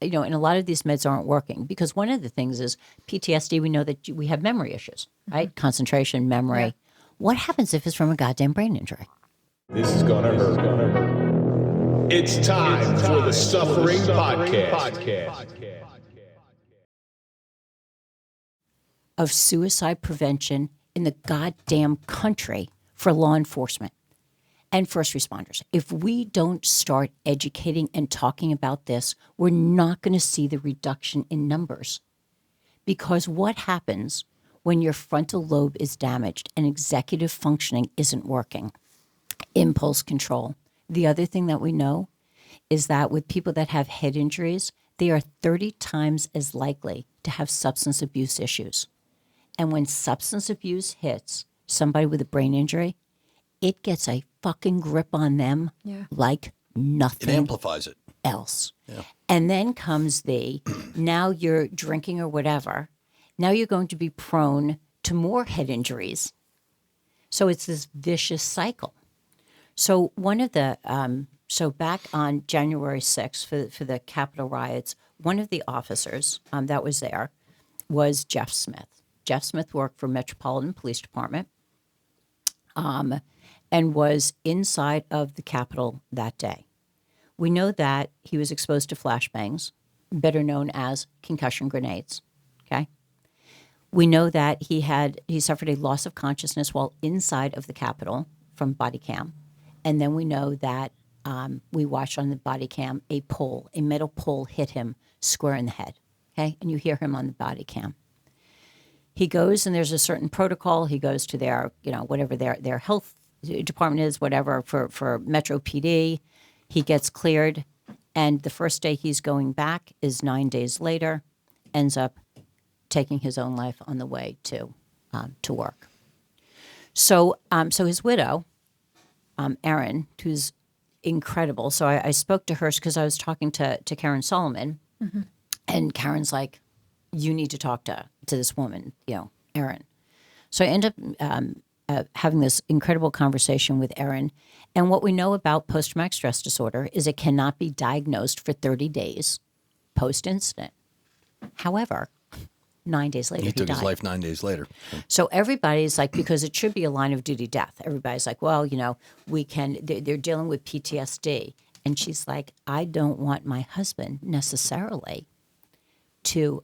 and a lot of these meds aren't working because one of the things is PTSD. We know that we have memory issues, right? Concentration, memory. Yeah. What happens if it's from a goddamn brain injury? This is gonna hurt. It's time for the Suffering Podcast. Of suicide prevention in the goddamn country for law enforcement and first responders. If we don't start educating and talking about this, we're not going to see the reduction in numbers. Because what happens when your frontal lobe is damaged and executive functioning isn't working? Impulse control. The other thing that we know is that with people that have head injuries, they are 30 times as likely to have substance abuse issues. And when substance abuse hits somebody with a brain injury, it gets a fucking grip on them like nothing. It amplifies it. Else. Yeah. And then comes now you're drinking or whatever. Now you're going to be prone to more head injuries. So it's this vicious cycle. So one of the, so back on January 6th for the Capitol riots, one of the officers that was there was Jeff Smith. Jeff Smith worked for Metropolitan Police Department and was inside of the Capitol that day. We know that he was exposed to flashbangs, better known as concussion grenades, okay? We know that he suffered a loss of consciousness while inside of the Capitol from body cam. And then we know that we watched on the body cam a metal pole hit him square in the head, okay? And you hear him on the body cam. He goes and there's a certain protocol. He goes to their, whatever their health department is, whatever, for Metro PD. He gets cleared. And the first day he's going back is 9 days later, ends up taking his own life on the way to work. So his widow, Erin, who's incredible. So I spoke to her because I was talking to Karen Solomon, and Karen's like, you need to talk to this woman, Erin. So I end up having this incredible conversation with Erin. And what we know about post-traumatic stress disorder is it cannot be diagnosed for 30 days post-incident. However, 9 days later, He took died. his life 9 days later. So everybody's like, because it should be a line of duty death. Everybody's like, well, they're dealing with PTSD. And she's like, I don't want my husband necessarily to,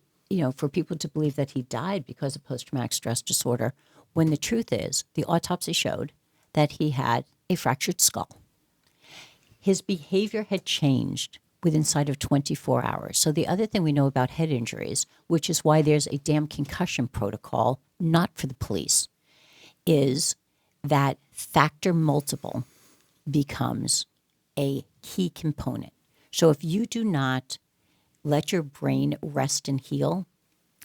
for people to believe that he died because of post-traumatic stress disorder, when the truth is the autopsy showed that he had a fractured skull. His behavior had changed within inside of 24 hours. So the other thing we know about head injuries, which is why there's a damn concussion protocol, not for the police, is that factor multiple becomes a key component. So if you do not let your brain rest and heal,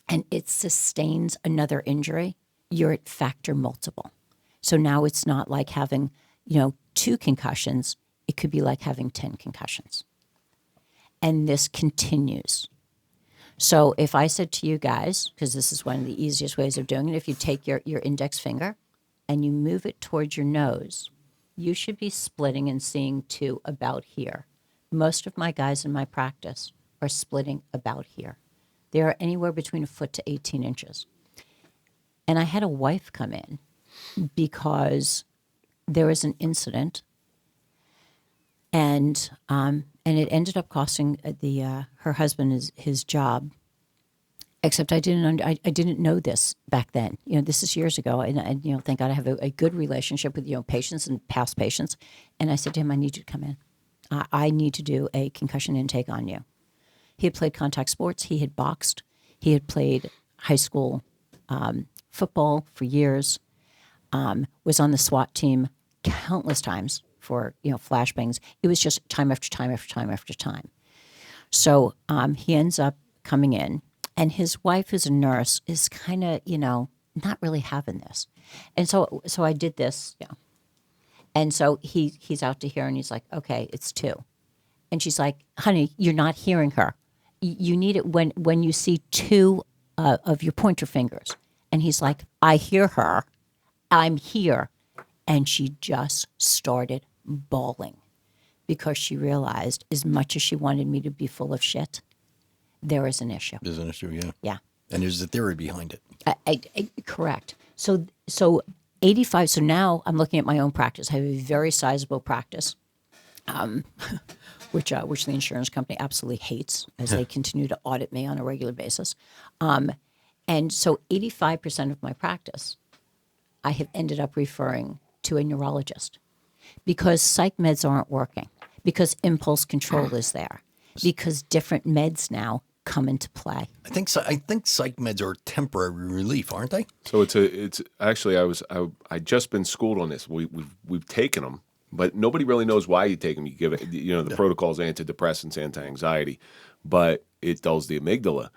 and it sustains another injury, you're at factor multiple. So now it's not like having, 2 concussions. It could be like having 10 concussions. And this continues. So if I said to you guys, because this is one of the easiest ways of doing it, if you take your index finger and you move it towards your nose, you should be splitting and seeing to about here. Most of my guys in my practice are splitting about here. They are anywhere between a foot to 18 inches. And I had a wife come in because there was an incident, and it ended up costing her husband his job. Except I didn't know this back then. This is years ago, and thank God I have a good relationship with patients and past patients. And I said to him, I need you to come in. I need to do a concussion intake on you. He had played contact sports. He had boxed. He had played high school football for years. Was on the SWAT team countless times for flashbangs. It was just time after time after time after time. So he ends up coming in, and his wife, who's a nurse, is kind of not really having this. And so I did this, And so he's out to here, and he's like, okay, it's 2. And she's like, honey, you're not hearing her. You need it when you see 2 of your pointer fingers. And he's like, I hear her. I'm here. And she just started bawling because she realized as much as she wanted me to be full of shit, there is an issue. There's an issue, yeah. Yeah. And there's a theory behind it. Correct. So 85. So now I'm looking at my own practice. I have a very sizable practice, which the insurance company absolutely hates as they continue to audit me on a regular basis. And so 85% of my practice, I have ended up referring to a neurologist because psych meds aren't working, because impulse control is there, because different meds now come into play. I think psych meds are temporary relief, aren't they? So it's actually I just been schooled on this. We've taken them, but nobody really knows why you take them. You give it, the protocol's antidepressants, anti-anxiety, but it dulls the amygdala.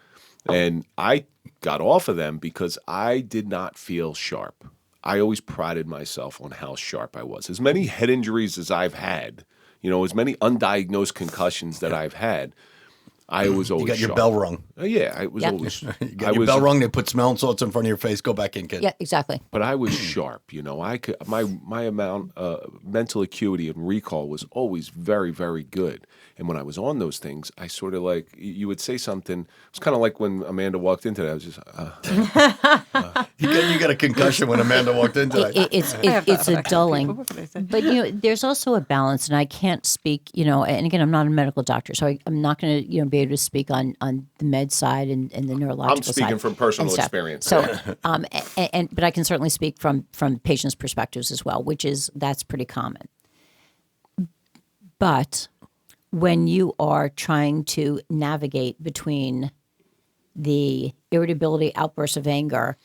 And I got off of them because I did not feel sharp. I always prided myself on how sharp I was. As many head injuries as I've had, as many undiagnosed concussions that I've had, I was always You got your sharp. bell rung. Yeah, I was Yep. always. You got your bell rung, they put smelling salts in front of your face, go back in, kid. Yeah, exactly. But I was sharp, I could my amount mental acuity and recall was always very, very good. And when I was on those things, I sort of like you would say something. It's kind of like when Amanda walked into that. I was just You got a concussion when Amanda walked into that. It's a dulling. What would I say? But there's also a balance, and I can't speak. And again, I'm not a medical doctor, so I'm not going to be able to speak on the med side and the neurological side. I'm speaking from personal and stuff. experience. So, but I can certainly speak from patients' perspectives as well, that's pretty common. But when you are trying to navigate between the irritability, outbursts of anger,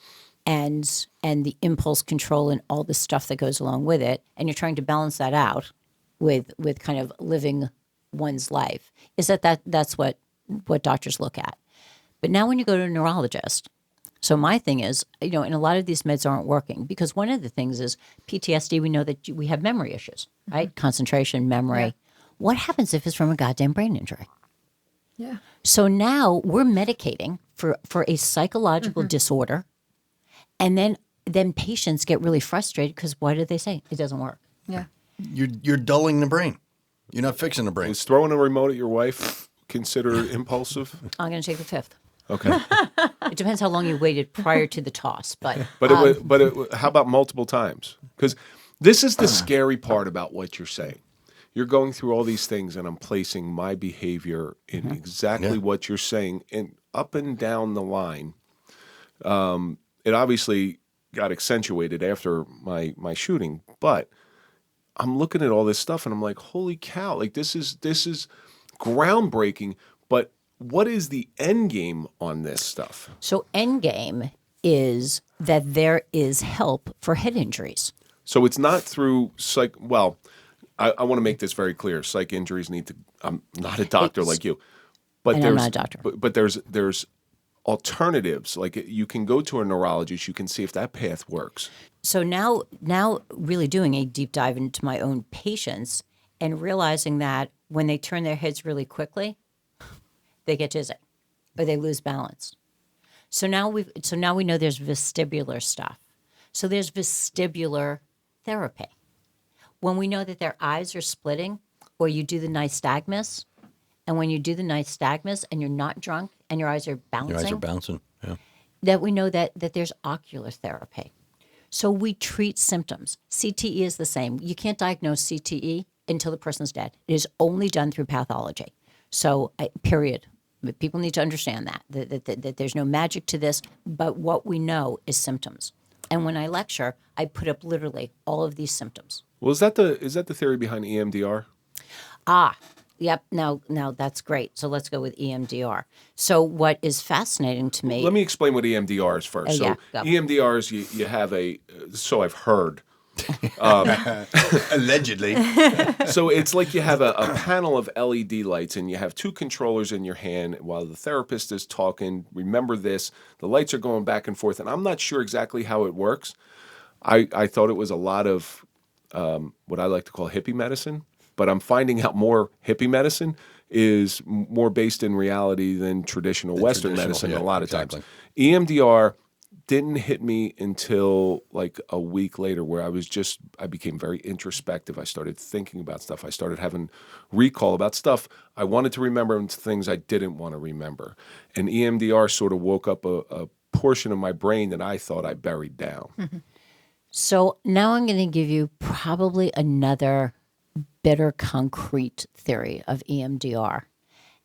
and the impulse control and all the stuff that goes along with it, and you're trying to balance that out with kind of living one's life, is that's what doctors look at. But now when you go to a neurologist, so my thing is, and a lot of these meds aren't working because one of the things is PTSD. We know that we have memory issues, right? Concentration, memory. Yeah. What happens if it's from a goddamn brain injury? Yeah. So now we're medicating for a psychological disorder, and then patients get really frustrated because what did they say? It doesn't work. Yeah. You're dulling the brain. You're not fixing the brain. Is throwing a remote at your wife considered impulsive? I'm going to take the fifth. Okay. It depends how long you waited prior to the toss, but how about multiple times? Because this is the scary part about what you're saying. You're going through all these things, and I'm placing my behavior in exactly what you're saying, and up and down the line. It obviously got accentuated after my shooting, but I'm looking at all this stuff, and I'm like, holy cow! Like this is groundbreaking. But what is the end game on this stuff? So end game is that there is help for head injuries. So it's not through psych. Well, I want to make this very clear. Psych injuries need to. I'm not a doctor like you, but And there's I'm not a doctor. But there's alternatives. Like you can go to a neurologist. You can see if that path works. So now really doing a deep dive into my own patients and realizing that when they turn their heads really quickly, they get dizzy or they lose balance. So now we know there's vestibular stuff. So there's vestibular therapy. When we know that their eyes are splitting, or you do the nystagmus, and when you do the nystagmus and you're not drunk and your eyes are bouncing, Your eyes are bouncing. Yeah. that we know that there's ocular therapy. So we treat symptoms. CTE is the same. You can't diagnose CTE until the person's dead. It is only done through pathology. So, period. But people need to understand that there's no magic to this, but what we know is symptoms. And when I lecture, I put up literally all of these symptoms. Well, is that the theory behind EMDR? Yep. Now that's great. So let's go with EMDR. So what is fascinating to me? Let me explain what EMDR is first. yeah, So go. EMDR is you have so I've heard. Allegedly. So it's like you have a panel of LED lights and you have two controllers in your hand while the therapist is talking. Remember this. The lights are going back and forth. And I'm not sure exactly how it works. I thought it was a lot of what I like to call hippie medicine. But I'm finding out more hippie medicine is more based in reality than traditional Western medicine a lot of times. EMDR didn't hit me until like a week later, where I became very introspective. I started thinking about stuff. I started having recall about stuff I wanted to remember and things I didn't want to remember. And EMDR sort of woke up a portion of my brain that I thought I buried down. So now I'm going to give you probably another better concrete theory of EMDR.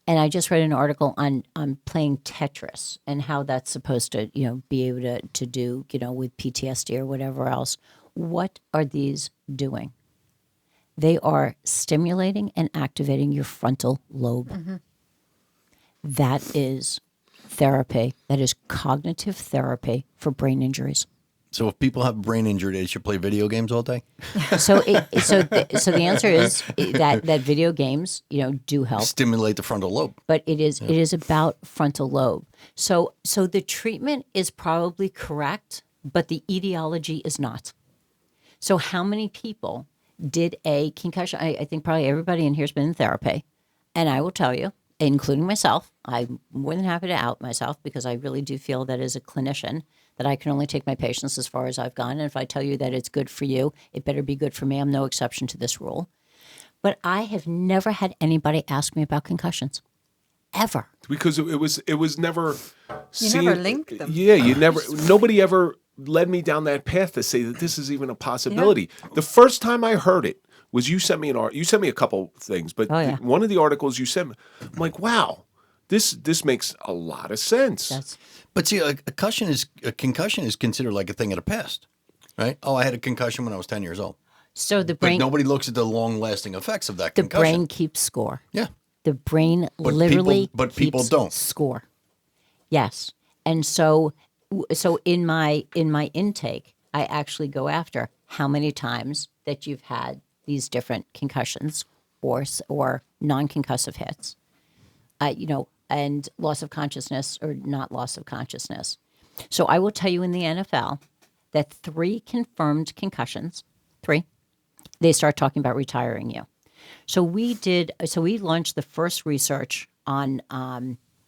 And I just read an article on playing Tetris and how that's supposed to, be able to do, with PTSD or whatever else. What are these doing? They are stimulating and activating your frontal lobe. That is therapy. That is cognitive therapy for brain injuries. So if people have brain injury, they should play video games all day? So the answer is that video games, do help. Stimulate the frontal lobe. But it is about frontal lobe. So the treatment is probably correct, but the etiology is not. So how many people did a concussion? I think probably everybody in here has been in therapy. And I will tell you, including myself, I'm more than happy to out myself because I really do feel that as a clinician that I can only take my patients as far as I've gone. And if I tell you that it's good for you, it better be good for me. I'm no exception to this rule. But I have never had anybody ask me about concussions, ever. Because it was never You never linked them. Yeah, nobody ever led me down that path to say that this is even a possibility. Yeah. The first time I heard it was you sent me a couple things, but one of the articles you sent me, I'm like, wow, this makes a lot of sense. But see, a concussion is considered like a thing of the past, right? Oh, I had a concussion when I was 10 years old. So the brain, but nobody looks at the long-lasting effects of that the concussion. brain keeps score. Yeah. The brain people don't score. Yes. And so in my intake, I actually go after how many times that you've had these different concussions or non-concussive hits, and loss of consciousness or not loss of consciousness. So I will tell you in the NFL that 3 confirmed concussions, 3, they start talking about retiring you. So we launched the first research on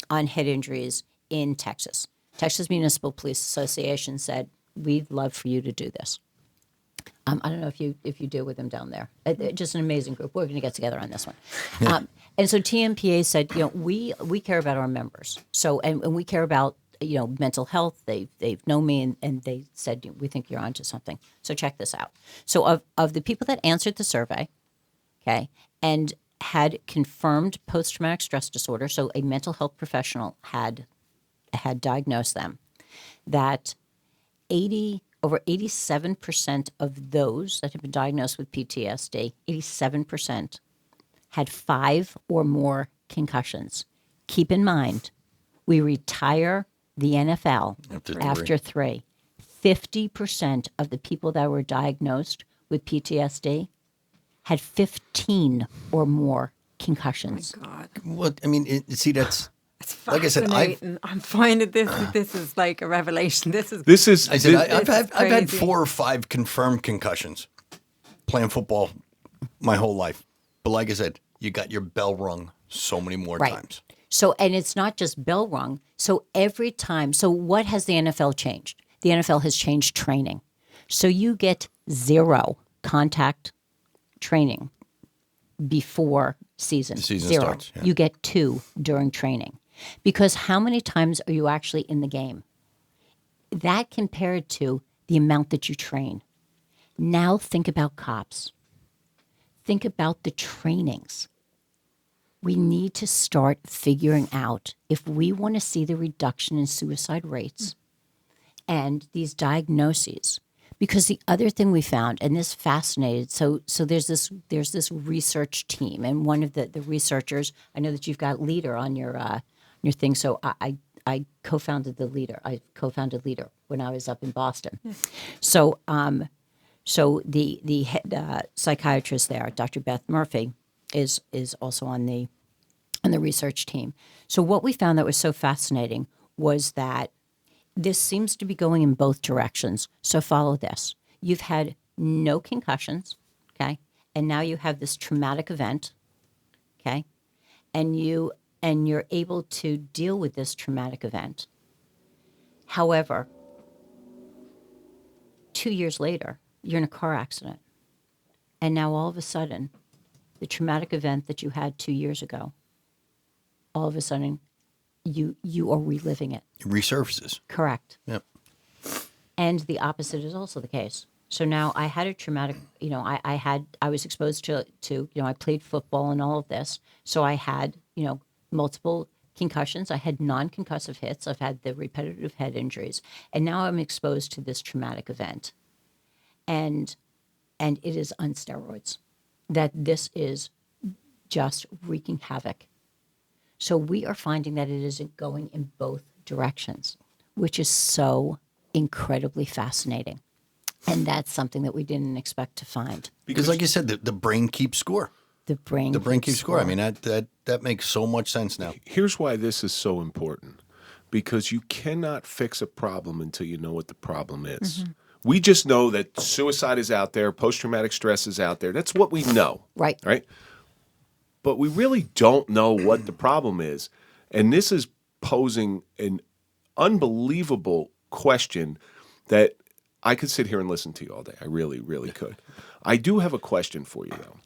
head injuries in Texas. Texas Municipal Police Association said, we'd love for you to do this. I don't know if you deal with them down there. Just an amazing group. We're going to get together on this one. And so TMPA said, we care about our members. So and we care about mental health. They've known me and they said, we think you're onto something. So check this out. So of the people that answered the survey, okay, and had confirmed post-traumatic stress disorder, so a mental health professional had diagnosed them, that over 87% of those that have been diagnosed with PTSD, 87% had 5 or more concussions. Keep in mind, we retire the NFL after 3. 50% of the people that were diagnosed with PTSD had 15 or more concussions. Oh my God. Well, I mean, that's... It's like I said, I'm finding this is like a revelation. I've had 4 or 5 confirmed concussions playing football my whole life. But like I said, you got your bell rung so many more times. So, and it's not just bell rung. So every time, so what has the NFL changed? The NFL has changed training. So you get 0 contact training before season. The season 0. starts. Yeah. You get 2 during training. Because how many times are you actually in the game? That compared to the amount that you train. Now think about cops. Think about the trainings. We need to start figuring out if we want to see the reduction in suicide rates and these diagnoses. Because the other thing we found, and this fascinated, so there's this research team, and one of the researchers, I know that you've got Leader on your thing, so I co-founded the Leader. I co-founded Leader when I was up in Boston. So the head psychiatrist there, Dr. Beth Murphy, is also on the research team. So what we found that was so fascinating was that this seems to be going in both directions. So follow this. You've had no concussions, okay? And now you have this traumatic event, okay? And you're able to deal with this traumatic event. However, 2 years later, you're in a car accident. And now all of a sudden, the traumatic event that you had 2 years ago, all of a sudden, you are reliving it. It resurfaces. Correct. Yep. And the opposite is also the case. So now I had a traumatic, I was exposed to, I played football and all of this. So I had, multiple concussions. I had non-concussive hits. I've had the repetitive head injuries. And now I'm exposed to this traumatic event. And it is on steroids. That this is just wreaking havoc. So we are finding that it is going in both directions, which is so incredibly fascinating. And that's something that we didn't expect to find. Because like you said, the brain keeps score. The brain keeps score. I mean, that makes so much sense now. Here's why this is so important. Because you cannot fix a problem until you know what the problem is. Mm-hmm. We just know that suicide is out there, post-traumatic stress is out there. That's what we know. Right. Right? But we really don't know what the problem is. And this is posing an unbelievable question that I could sit here and listen to you all day. I really, really could. I do have a question for you, though.